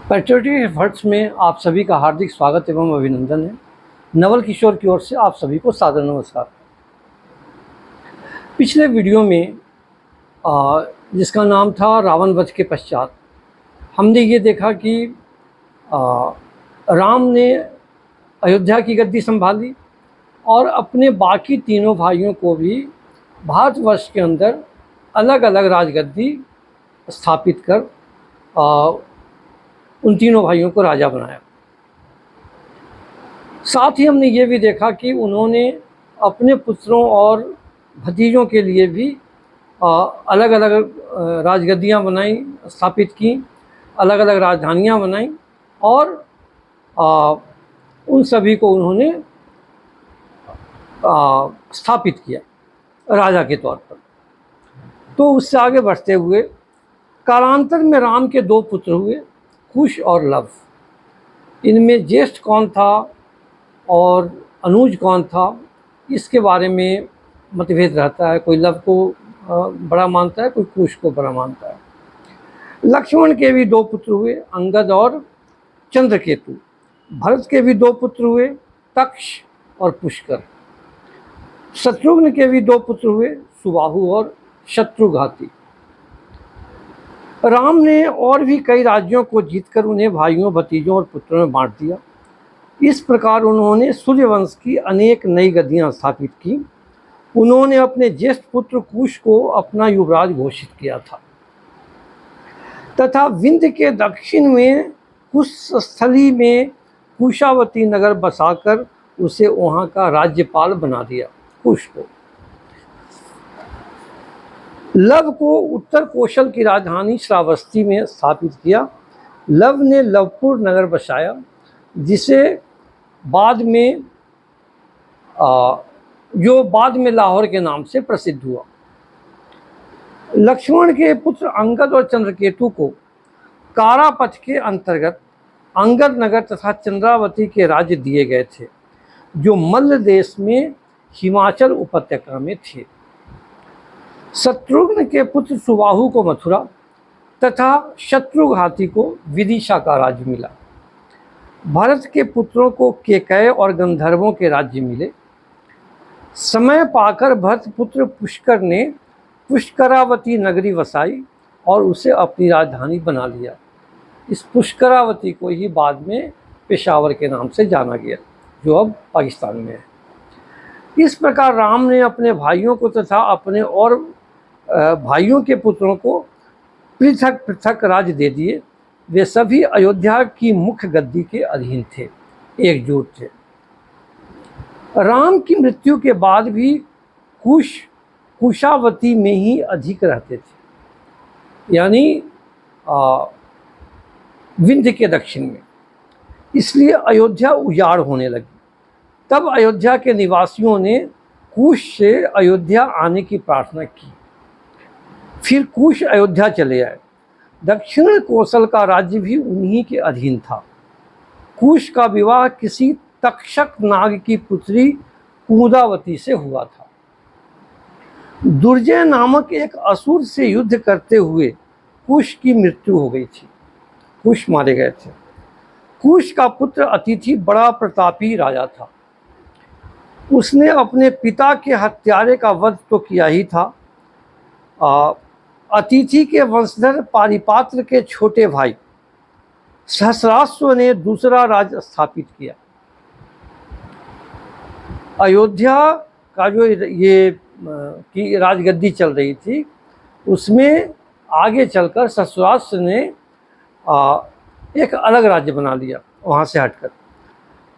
Patriotic efforts में आप सभी का हार्दिक स्वागत एवं अभिनंदन है। नवल किशोर की ओर से आप सभी को सादर नमस्कार। पिछले वीडियो में जिसका नाम था रावण वध के पश्चात, हमने ये देखा कि राम ने अयोध्या की गद्दी संभाली और अपने बाकी तीनों भाइयों को भी भारतवर्ष के अंदर अलग अलग राजगद्दी स्थापित कर उन तीनों भाइयों को राजा बनाया। साथ ही हमने ये भी देखा कि उन्होंने अपने पुत्रों और भतीजों के लिए भी अलग अलग राजगद्दियाँ बनाई, स्थापित की, अलग अलग राजधानियाँ बनाई और उन सभी को उन्होंने स्थापित किया राजा के तौर पर। तो उससे आगे बढ़ते हुए कालांतर में राम के दो पुत्र हुए, कुश और लव। इनमें ज्येष्ठ कौन था और अनुज कौन था, इसके बारे में मतभेद रहता है। कोई लव को बड़ा मानता है, कोई कुश को बड़ा मानता है। लक्ष्मण के भी दो पुत्र हुए, अंगद और चंद्रकेतु। भरत के भी दो पुत्र हुए, तक्ष और पुष्कर। शत्रुघ्न के भी दो पुत्र हुए, सुबाहु और शत्रुघाती। राम ने और भी कई राज्यों को जीतकर उन्हें भाइयों, भतीजों और पुत्रों में बांट दिया। इस प्रकार उन्होंने सूर्यवंश की अनेक नई गद्दियां स्थापित की। उन्होंने अपने ज्येष्ठ पुत्र कुश को अपना युवराज घोषित किया था तथा विंध्य के दक्षिण में कुशस्थली में कुशावती नगर बसाकर उसे वहां का राज्यपाल बना दिया। कुश को लव को उत्तर कौशल की राजधानी श्रावस्ती में स्थापित किया। लव ने लवपुर नगर बसाया, जिसे बाद में लाहौर के नाम से प्रसिद्ध हुआ। लक्ष्मण के पुत्र अंगद और चंद्रकेतु को कारापथ के अंतर्गत अंगद नगर तथा चंद्रावती के राज्य दिए गए थे, जो मल्ल देश में हिमाचल उपत्यका में थे। शत्रुघ्न के पुत्र सुबाहु को मथुरा तथा शत्रुघाती को विदिशा का राज्य मिला। भरत के पुत्रों को केकय और गंधर्वों के राज्य मिले। समय पाकर भरत पुत्र पुष्कर ने पुष्करावती नगरी वसाई और उसे अपनी राजधानी बना लिया। इस पुष्करावती को ही बाद में पेशावर के नाम से जाना गया, जो अब पाकिस्तान में है। इस प्रकार राम ने अपने भाइयों को तथा अपने और भाइयों के पुत्रों को पृथक पृथक राज्य दे दिए। वे सभी अयोध्या की मुख्य गद्दी के अधीन थे, एकजुट थे। राम की मृत्यु के बाद भी कुशावती में ही अधिक रहते थे, यानी विंध्य के दक्षिण में। इसलिए अयोध्या उजाड़ होने लगी। तब अयोध्या के निवासियों ने कुश से अयोध्या आने की प्रार्थना की। फिर कुश अयोध्या चले आए। दक्षिण कौशल का राज्य भी उन्हीं के अधीन था। कुश का विवाह किसी तक्षक नाग की पुत्री कुमुदावती से हुआ था। दुर्जय नामक एक असुर से युद्ध करते हुए कुश की मृत्यु हो गई थी। कुश मारे गए थे। कुश का पुत्र अतिथि बड़ा प्रतापी राजा था। उसने अपने पिता के हत्यारे का वध तो किया ही था। अतिथि के वंशधर पारिपात्र के छोटे भाई सहस्राश्व ने दूसरा राज्य स्थापित किया। अयोध्या का जो ये की राजगद्दी चल रही थी, उसमें आगे चलकर सहस्राश्व ने एक अलग राज्य बना लिया वहाँ से हटकर।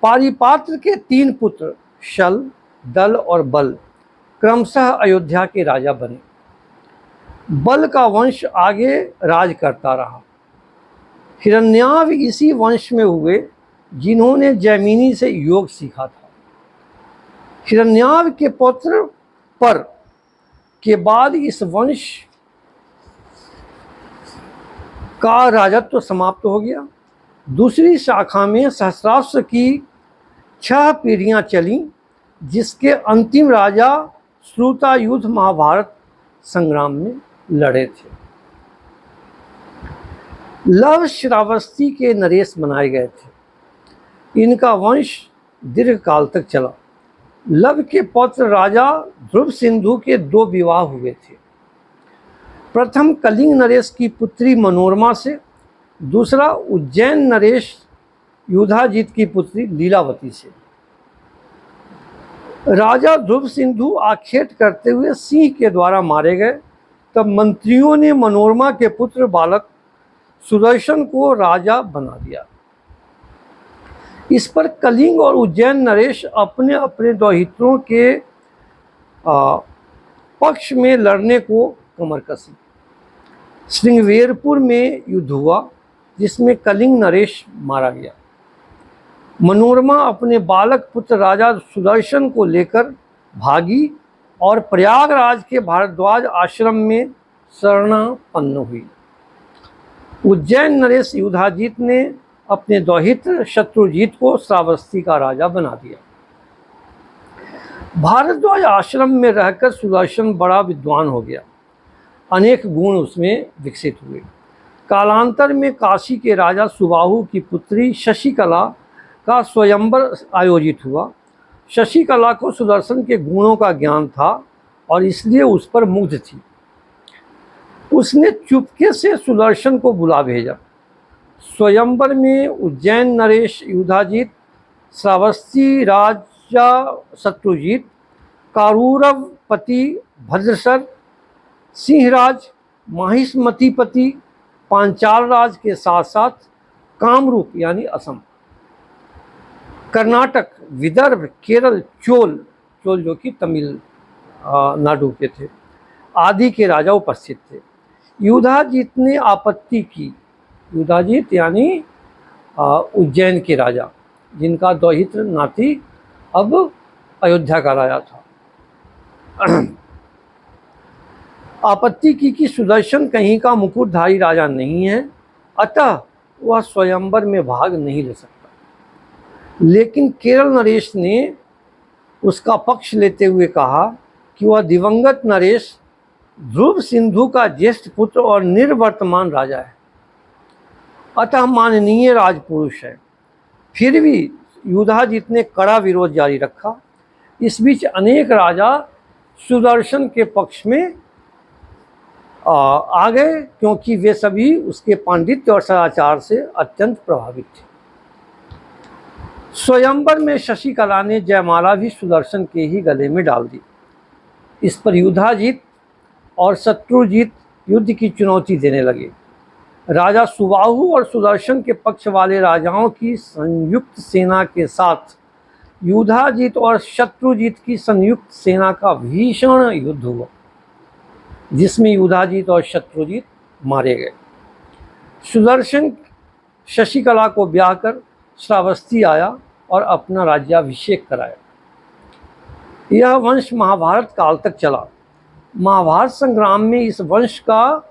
पारिपात्र के तीन पुत्र शल, दल और बल क्रमशः अयोध्या के राजा बने। बल का वंश आगे राज करता रहा। हिरण्याव इसी वंश में हुए जिन्होंने जैमिनी से योग सीखा था। हिरण्याव के पुत्र पर के बाद इस वंश का राजत्व समाप्त हो गया। दूसरी शाखा में सहस्राश्व की 6 पीढ़ियां चलीं, जिसके अंतिम राजा श्रुतायुध महाभारत संग्राम में लड़े थे। लव श्रावस्ती के नरेश बनाए गए थे। इनका वंश दीर्घ काल तक चला। लव के पौत्र राजा ध्रुव सिंधु के 2 विवाह हुए थे। प्रथम कलिंग नरेश की पुत्री मनोरमा से, दूसरा उज्जैन नरेश युधाजित की पुत्री लीलावती से। राजा ध्रुव सिंधु आखेट करते हुए सिंह के द्वारा मारे गए। तब मंत्रियों ने मनोरमा के पुत्र बालक सुदर्शन को राजा बना दिया। इस पर कलिंग और उज्जैन नरेश अपने अपने दौहित्रों के पक्ष में लड़ने को कमर कसी। श्रृंगवेरपुर में युद्ध हुआ जिसमें कलिंग नरेश मारा गया। मनोरमा अपने बालक पुत्र राजा सुदर्शन को लेकर भागी और प्रयागराज के भारद्वाज आश्रम में शरणापन्न हुई। उज्जैन नरेश युधाजित ने अपने दौहित्र शत्रुजीत को श्रावस्ती का राजा बना दिया। भारद्वाज आश्रम में रहकर सुदर्शन बड़ा विद्वान हो गया। अनेक गुण उसमें विकसित हुए। कालांतर में काशी के राजा सुबाहु की पुत्री शशिकला का स्वयंवर आयोजित हुआ। शशिकला को सुदर्शन के गुणों का ज्ञान था और इसलिए उस पर मुग्ध थी। उसने चुपके से सुदर्शन को बुला भेजा। स्वयंवर में उज्जैन नरेश युधाजित, श्रावस्ती राजा शत्रुजीत, कारूरवपति भद्रसर, सिंहराज माहिष्मतीपति पांचाल राज के साथ साथ कामरूप यानी असम, कर्नाटक, विदर्भ, केरल, चोल जो कि तमिलनाडु के थे, आदि के राजा उपस्थित थे। युधाजित ने आपत्ति की। युधाजित यानी उज्जैन के राजा, जिनका दौहित्र नाती अब अयोध्या का राजा था। आपत्ति की कि सुदर्शन कहीं का मुकुटधारी राजा नहीं है, अतः वह स्वयंवर में भाग नहीं ले सकता। लेकिन केरल नरेश ने उसका पक्ष लेते हुए कहा कि वह दिवंगत नरेश ध्रुव सिंधु का ज्येष्ठ पुत्र और निर्वर्तमान राजा है, अतः माननीय राजपुरुष है। फिर भी युधाजित ने कड़ा विरोध जारी रखा। इस बीच अनेक राजा सुदर्शन के पक्ष में आ गए, क्योंकि वे सभी उसके पांडित्य और सदाचार से अत्यंत प्रभावित थे। स्वयंवर में शशिकला ने जयमाला भी सुदर्शन के ही गले में डाल दी। इस पर युधाजित और शत्रुजीत युद्ध की चुनौती देने लगे। राजा सुबाहु और सुदर्शन के पक्ष वाले राजाओं की संयुक्त सेना के साथ युधाजित और शत्रुजीत की संयुक्त सेना का भीषण युद्ध हुआ, जिसमें युधाजित और शत्रुजीत मारे गए। सुदर्शन शशिकला को ब्याह कर श्रावस्ती आया और अपना राज्याभिषेक कराया। यह वंश महाभारत काल तक चला। महाभारत संग्राम में इस वंश का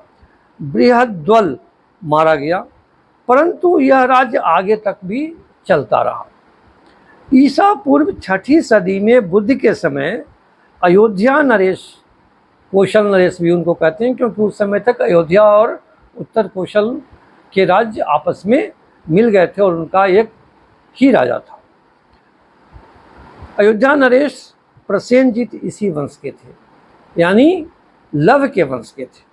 बृहद्वल मारा गया, परंतु यह राज्य आगे तक भी चलता रहा। ईसा पूर्व 6ठी सदी में बुद्ध के समय अयोध्या नरेश, कौशल नरेश भी उनको कहते हैं, क्योंकि उस समय तक अयोध्या और उत्तर कौशल के राज्य आपस में मिल गए थे और उनका एक ही राजा था। अयोध्या नरेश प्रसेनजीत इसी वंश के थे, यानी लव के वंश के थे।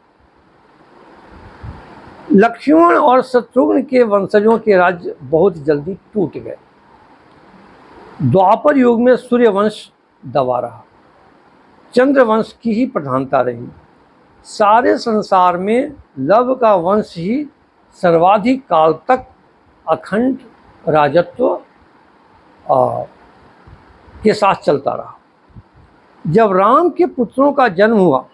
लक्ष्मण और शत्रुघ्न के वंशजों के राज्य बहुत जल्दी टूट गए। द्वापर युग में सूर्यवंश दबा रहा, चंद्रवंश की ही प्रधानता रही। सारे संसार में लव का वंश ही सर्वाधिक काल तक अखंड राजत्व के साथ चलता रहा। जब राम के पुत्रों का जन्म हुआ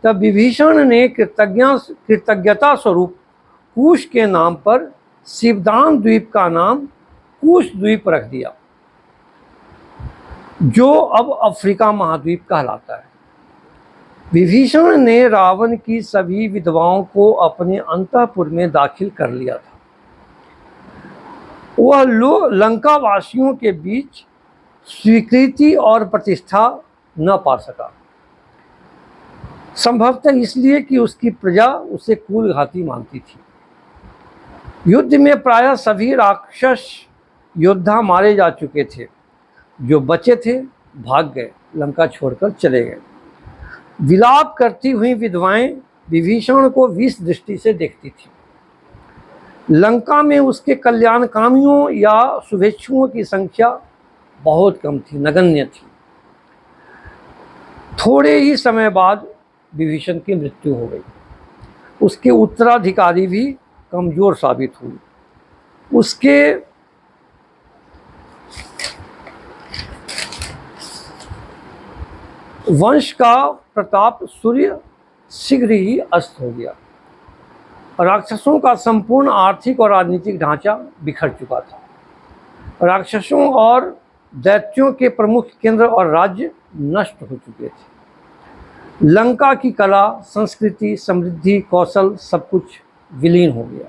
तब विभीषण ने कृतज्ञता स्वरूप कुश के नाम पर शिवदान द्वीप का नाम कुश द्वीप रख दिया, जो अब अफ्रीका महाद्वीप कहलाता है। विभीषण ने रावण की सभी विधवाओं को अपने अंतःपुर में दाखिल कर लिया था। वह लोग लंका वासियों के बीच स्वीकृति और प्रतिष्ठा न पा सका, संभवतः इसलिए कि उसकी प्रजा उसे कुलघाती मानती थी। युद्ध में प्रायः सभी राक्षस योद्धा मारे जा चुके थे। जो बचे थे भाग गए, लंका छोड़कर चले गए। विलाप करती हुई विधवाएं विभीषण को विष दृष्टि से देखती थी। लंका में उसके कल्याणकामियों या शुभेच्छुओं की संख्या बहुत कम थी, नगण्य थी। थोड़े ही समय बाद विभीषण की मृत्यु हो गई। उसके उत्तराधिकारी भी कमजोर साबित हुए। उसके वंश का प्रताप सूर्य शीघ्र ही अस्त हो गया। राक्षसों का संपूर्ण आर्थिक और राजनीतिक ढांचा बिखर चुका था। राक्षसों और दैत्यों के प्रमुख केंद्र और राज्य नष्ट हो चुके थे। लंका की कला, संस्कृति, समृद्धि, कौशल सब कुछ विलीन हो गया।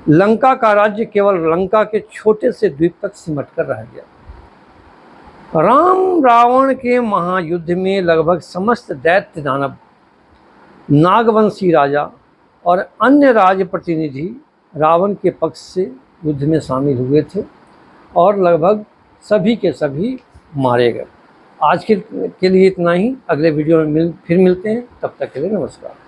लंका का राज्य केवल लंका के छोटे से द्वीप तक सिमट कर रह गया। राम रावण के महायुद्ध में लगभग समस्त दैत्य दानव, नागवंशी राजा और अन्य राज प्रतिनिधि रावण के पक्ष से युद्ध में शामिल हुए थे और लगभग सभी के सभी मारे गए। आज के लिए इतना ही। अगले वीडियो में फिर मिलते हैं। तब तक के लिए नमस्कार।